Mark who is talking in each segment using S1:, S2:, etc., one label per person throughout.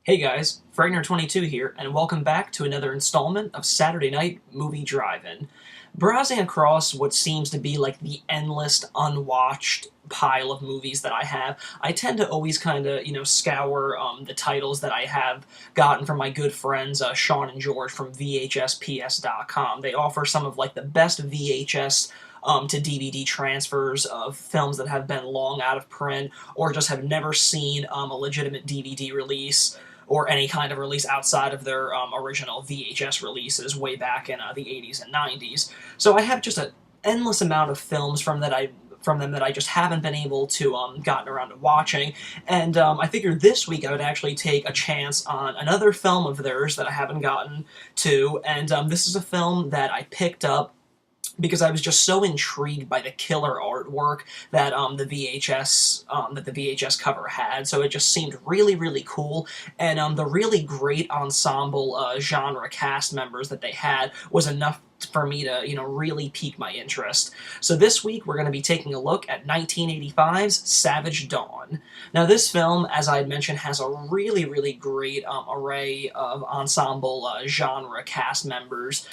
S1: Hey guys, Fragner22 here, and welcome back to another installment of Saturday Night Movie Drive-In. Browsing across what seems to be like the endless, unwatched pile of movies that I have, I tend to always kind of, scour the titles that I have gotten from my good friends Sean and George from VHSPS.com. They offer some of like the best VHS to DVD transfers of films that have been long out of print or just have never seen a legitimate DVD release or any kind of release outside of their original VHS releases way back in the 80s and 90s. So I have just an endless amount of films from them that I just haven't been able to gotten around to watching, and I figured this week I would actually take a chance on another film of theirs that I haven't gotten to, and this is a film that I picked up because I was just so intrigued by the killer artwork that the VHS cover had. So it just seemed really, really cool, and the really great ensemble genre cast members that they had was enough for me to, really pique my interest. So this week we're going to be taking a look at 1985's Savage Dawn. Now this film, as I had mentioned, has a really, really great array of ensemble genre cast members,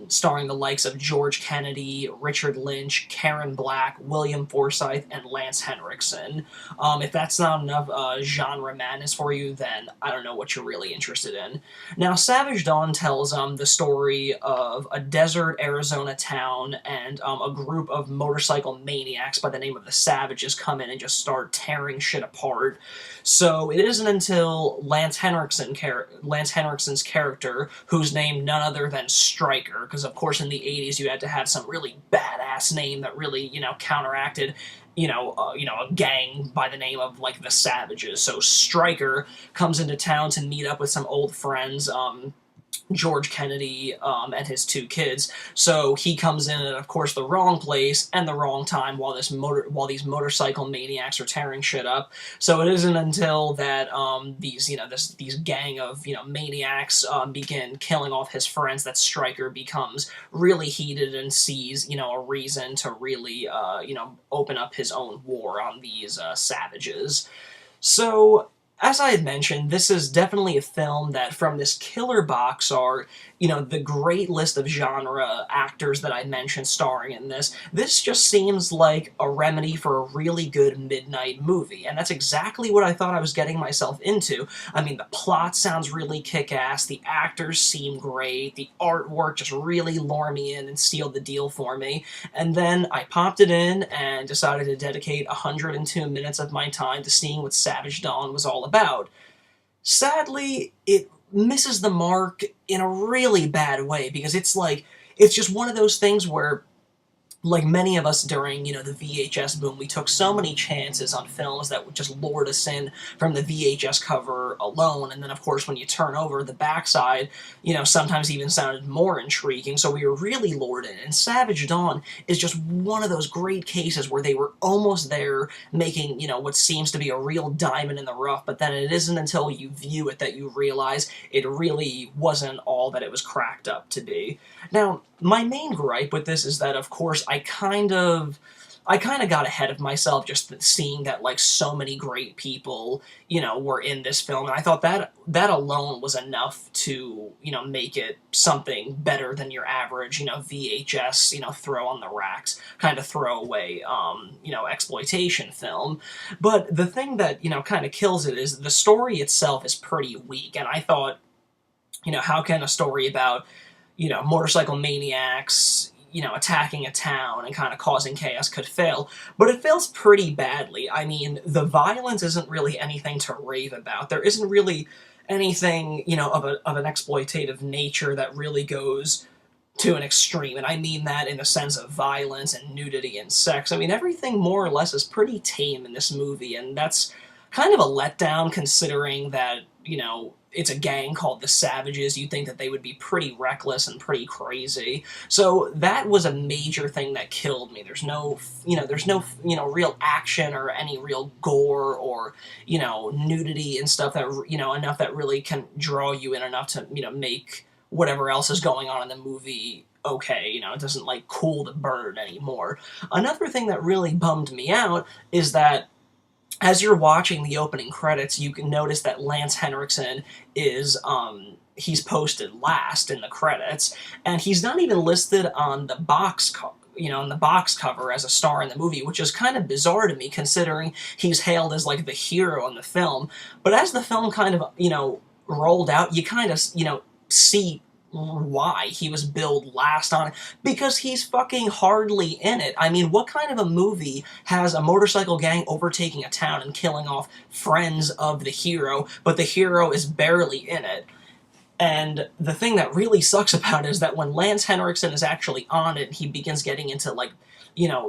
S1: starring the likes of George Kennedy, Richard Lynch, Karen Black, William Forsythe, and Lance Henriksen. If that's not enough genre madness for you, then I don't know what you're really interested in. Now, Savage Dawn tells the story of a desert Arizona town, and a group of motorcycle maniacs by the name of the Savages come in and just start tearing shit apart. So it isn't until Lance Henriksen's character, who's named none other than Stryker, because of course in the 80s you had to have some really badass name that really, counteracted a gang by the name of, like, the Savages. So Stryker comes into town to meet up with some old friends, George Kennedy and his two kids. So he comes in at, of course, the wrong place and the wrong time while these motorcycle maniacs are tearing shit up. So it isn't until that these gang of maniacs begin killing off his friends that Stryker becomes really heated and sees a reason to really open up his own war on these savages. So, as I had mentioned, this is definitely a film that, from this killer box art, the great list of genre actors that I mentioned starring in this just seems like a remedy for a really good midnight movie, and that's exactly what I thought I was getting myself into. I mean, the plot sounds really kick-ass, the actors seem great, the artwork just really lure me in and seal the deal for me, and then I popped it in and decided to dedicate 102 minutes of my time to seeing what Savage Dawn was all about. Sadly, it misses the mark in a really bad way, because it's just one of those things where, like many of us during, the VHS boom, we took so many chances on films that would just lured us in from the VHS cover alone, and then, of course, when you turn over the backside, sometimes even sounded more intriguing, so we were really lured in. And Savage Dawn is just one of those great cases where they were almost there making, what seems to be a real diamond in the rough, but then it isn't until you view it that you realize it really wasn't all that it was cracked up to be. Now, my main gripe with this is that, of course, I kind of got ahead of myself just seeing that, like, so many great people, were in this film, and I thought that alone was enough to, make it something better than your average, VHS, throw on the racks, kind of throwaway, exploitation film. But the thing that, kind of kills it is the story itself is pretty weak, and I thought, how can a story about motorcycle maniacs, attacking a town and kind of causing chaos could fail, but it fails pretty badly. I mean, the violence isn't really anything to rave about. There isn't really anything, of an exploitative nature that really goes to an extreme, and I mean that in the sense of violence and nudity and sex. I mean, everything more or less is pretty tame in this movie, and that's kind of a letdown considering that, it's a gang called the Savages. You'd think that they would be pretty reckless and pretty crazy. So that was a major thing that killed me. There's no real action or any real gore or, nudity and stuff that, enough that really can draw you in enough to, make whatever else is going on in the movie okay, it doesn't, like, cool the bird anymore. Another thing that really bummed me out is that as you're watching the opening credits, you can notice that Lance Henriksen is he's posted last in the credits, and he's not even listed on the on the box cover as a star in the movie, which is kind of bizarre to me considering he's hailed as like the hero in the film. But as the film kind of, rolled out, you kind of, see why he was billed last on it, because he's fucking hardly in it. I mean, what kind of a movie has a motorcycle gang overtaking a town and killing off friends of the hero, but the hero is barely in it? And the thing that really sucks about it is that when Lance Henriksen is actually on it, he begins getting into, like,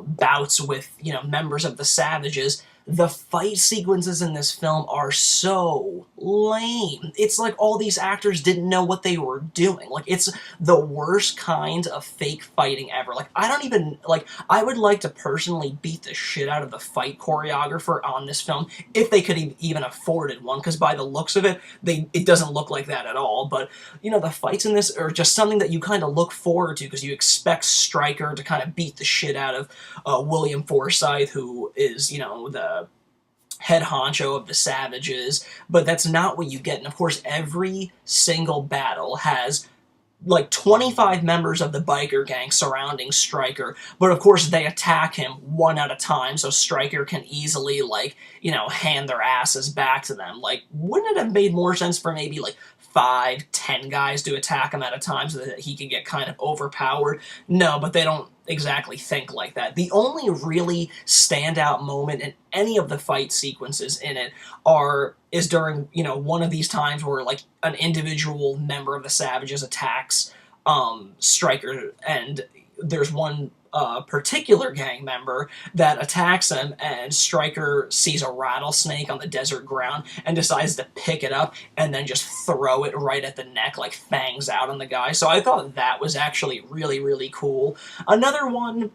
S1: bouts with, members of the Savages. The fight sequences in this film are so lame. It's like all these actors didn't know what they were doing. Like, it's the worst kind of fake fighting ever. Like, I don't even, like, I would like to personally beat the shit out of the fight choreographer on this film if they could even afforded one, because by the looks of it, it doesn't look like that at all. But, the fights in this are just something that you kind of look forward to, because you expect Stryker to kind of beat the shit out of William Forsythe, who is, the head honcho of the Savages, but that's not what you get. And of course, every single battle has like 25 members of the biker gang surrounding Stryker, but of course they attack him one at a time, so Stryker can easily, like, hand their asses back to them. Like, wouldn't it have made more sense for maybe, like, 5, 10 guys to attack him at a time so that he could get kind of overpowered? No, but they don't exactly think like that. The only really standout moment in any of the fight sequences in it is during, one of these times where, like, an individual member of the Savages attacks Stryker, and there's one particular gang member that attacks him, and Stryker sees a rattlesnake on the desert ground and decides to pick it up and then just throw it right at the neck, like fangs out on the guy. So I thought that was actually really, really cool. Another one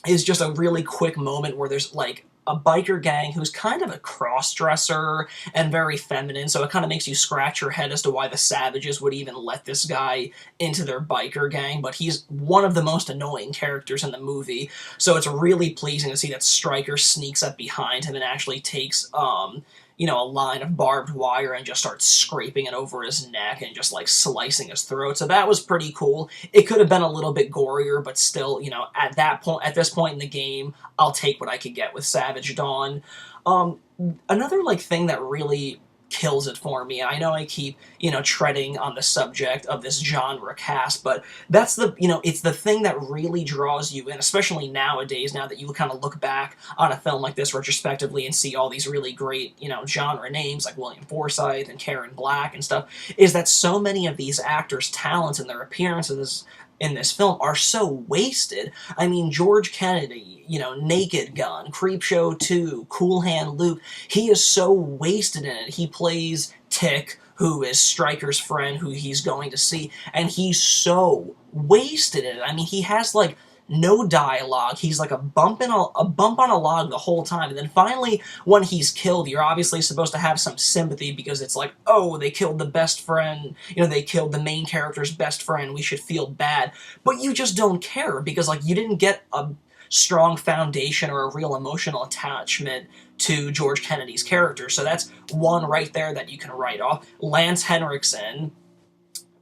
S1: is just a really quick moment where there's, like, a biker gang who's kind of a cross-dresser and very feminine, so it kind of makes you scratch your head as to why the Savages would even let this guy into their biker gang, but he's one of the most annoying characters in the movie, so it's really pleasing to see that Stryker sneaks up behind him and actually takes, a line of barbed wire and just starts scraping it over his neck and just, like, slicing his throat. So that was pretty cool. It could have been a little bit gorier, but still, at this point in the game, I'll take what I could get with Savage Dawn. Another, like, thing that really kills it for me, and I know I keep, treading on the subject of this genre cast, but that's it's the thing that really draws you in, especially nowadays, now that you kind of look back on a film like this retrospectively and see all these really great, genre names like William Forsythe and Karen Black and stuff, is that so many of these actors' talents and their appearances in this film are so wasted. I mean, George Kennedy, Naked Gun, Creepshow 2, Cool Hand Luke, he is so wasted in it. He plays Tick, who is Stryker's friend, who he's going to see, and he's so wasted in it. I mean, he has, like, no dialogue. He's like a bump on a log the whole time. And then finally, when he's killed, you're obviously supposed to have some sympathy because it's like, oh, they killed the best friend. They killed the main character's best friend. We should feel bad. But you just don't care because, like, you didn't get a strong foundation or a real emotional attachment to George Kennedy's character. So that's one right there that you can write off. Lance Henriksen,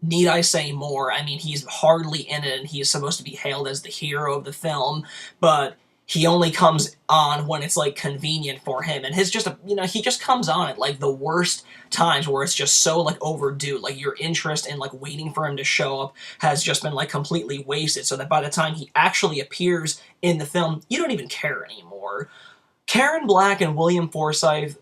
S1: need I say more? I mean, he's hardly in it, and he's supposed to be hailed as the hero of the film, but he only comes on when it's, like, convenient for him, and he just comes on at, like, the worst times where it's just so, like, overdue. Like, your interest in, like, waiting for him to show up has just been, like, completely wasted, so that by the time he actually appears in the film, you don't even care anymore. Karen Black and William Forsythe,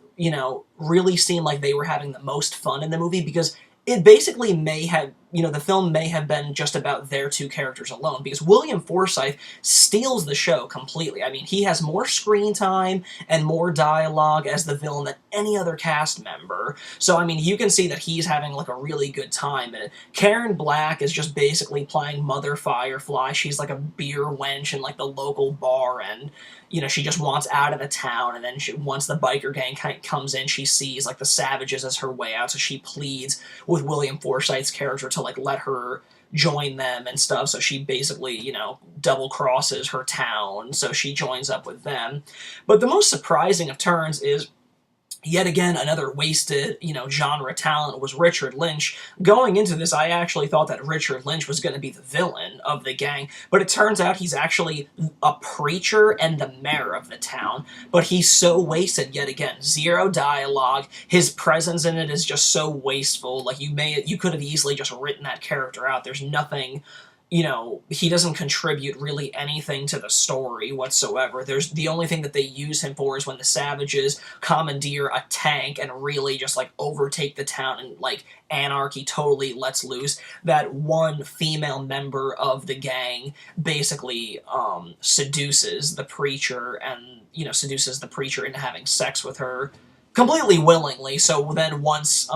S1: really seem like they were having the most fun in the movie, because it basically the film may have been just about their two characters alone, because William Forsythe steals the show completely. I mean, he has more screen time and more dialogue as the villain than any other cast member. So, I mean, you can see that he's having, like, a really good time in it. Karen Black is just basically playing Mother Firefly. She's like a beer wench in, like, the local bar, and she just wants out of the town, and then once the biker gang comes in, she sees, like, the Savages as her way out, so she pleads with William Forsythe's character to, like, let her join them and stuff, so she basically, double crosses her town, so she joins up with them. But the most surprising of turns is, yet again, another wasted, genre talent was Richard Lynch. Going into this, I actually thought that Richard Lynch was going to be the villain of the gang, but it turns out he's actually a preacher and the mayor of the town. But he's so wasted yet again. Zero dialogue. His presence in it is just so wasteful. Like, you could have easily just written that character out. There's nothing, he doesn't contribute really anything to the story whatsoever. There's the only thing that they use him for is when the Savages commandeer a tank and really just, like, overtake the town and, like, anarchy totally lets loose. That one female member of the gang basically seduces the preacher and, seduces the preacher into having sex with her completely willingly. So then once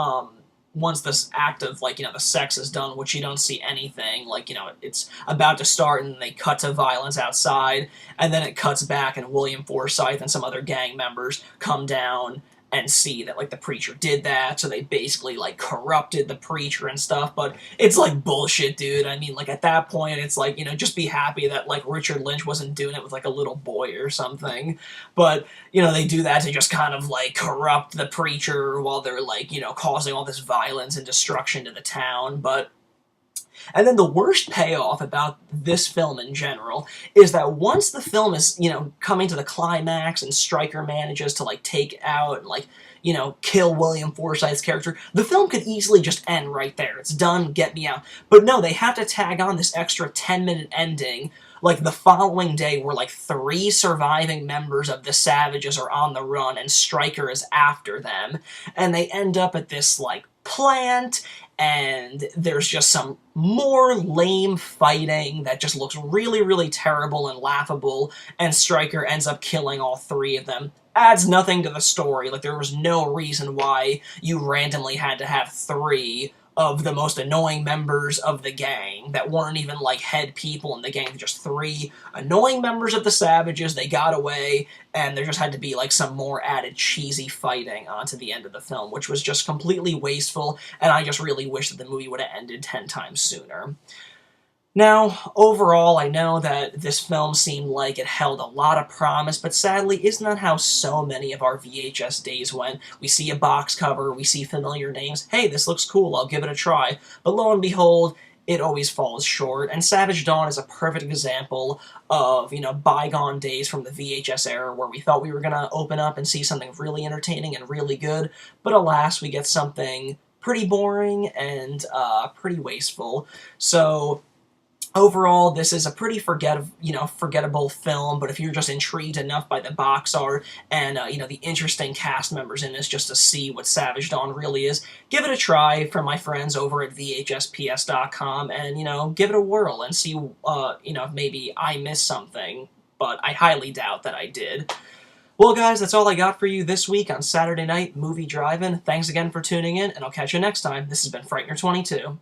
S1: this act of, like, the sex is done, which you don't see anything, like, it's about to start, and they cut to violence outside, and then it cuts back, and William Forsythe and some other gang members come down and see that, like, the preacher did that, so they basically, like, corrupted the preacher and stuff, but it's, like, bullshit, dude. I mean, like, at that point, it's, like, just be happy that, like, Richard Lynch wasn't doing it with, like, a little boy or something, but, they do that to just kind of, like, corrupt the preacher while they're, like, causing all this violence and destruction to the town, but... And then the worst payoff about this film in general is that once the film is, coming to the climax and Stryker manages to, like, take out and, like, kill William Forsythe's character, the film could easily just end right there. It's done, get me out. But no, they have to tag on this extra 10-minute ending, like, the following day, where, like, 3 surviving members of the Savages are on the run and Stryker is after them, and they end up at this, like, plant, and there's just some more lame fighting that just looks really, really terrible and laughable, and Stryker ends up killing all 3 of them. Adds nothing to the story. Like, there was no reason why you randomly had to have 3 of the most annoying members of the gang that weren't even, like, head people in the gang. Just 3 annoying members of the Savages. They got away, and there just had to be, like, some more added cheesy fighting onto the end of the film, which was just completely wasteful, and I just really wish that the movie would have ended 10 times sooner. Now, overall, I know that this film seemed like it held a lot of promise, but sadly, isn't that how so many of our VHS days went? We see a box cover, we see familiar names, hey, this looks cool, I'll give it a try, but lo and behold, it always falls short, and Savage Dawn is a perfect example of, bygone days from the VHS era where we thought we were gonna open up and see something really entertaining and really good, but alas, we get something pretty boring and pretty wasteful. So overall, this is a pretty forgettable film, but if you're just intrigued enough by the box art and, the interesting cast members in this just to see what Savage Dawn really is, give it a try from my friends over at VHSPS.com and, give it a whirl and see, if maybe I missed something, but I highly doubt that I did. Well, guys, that's all I got for you this week on Saturday Night Movie Drive-In. Thanks again for tuning in, and I'll catch you next time. This has been Frightener22.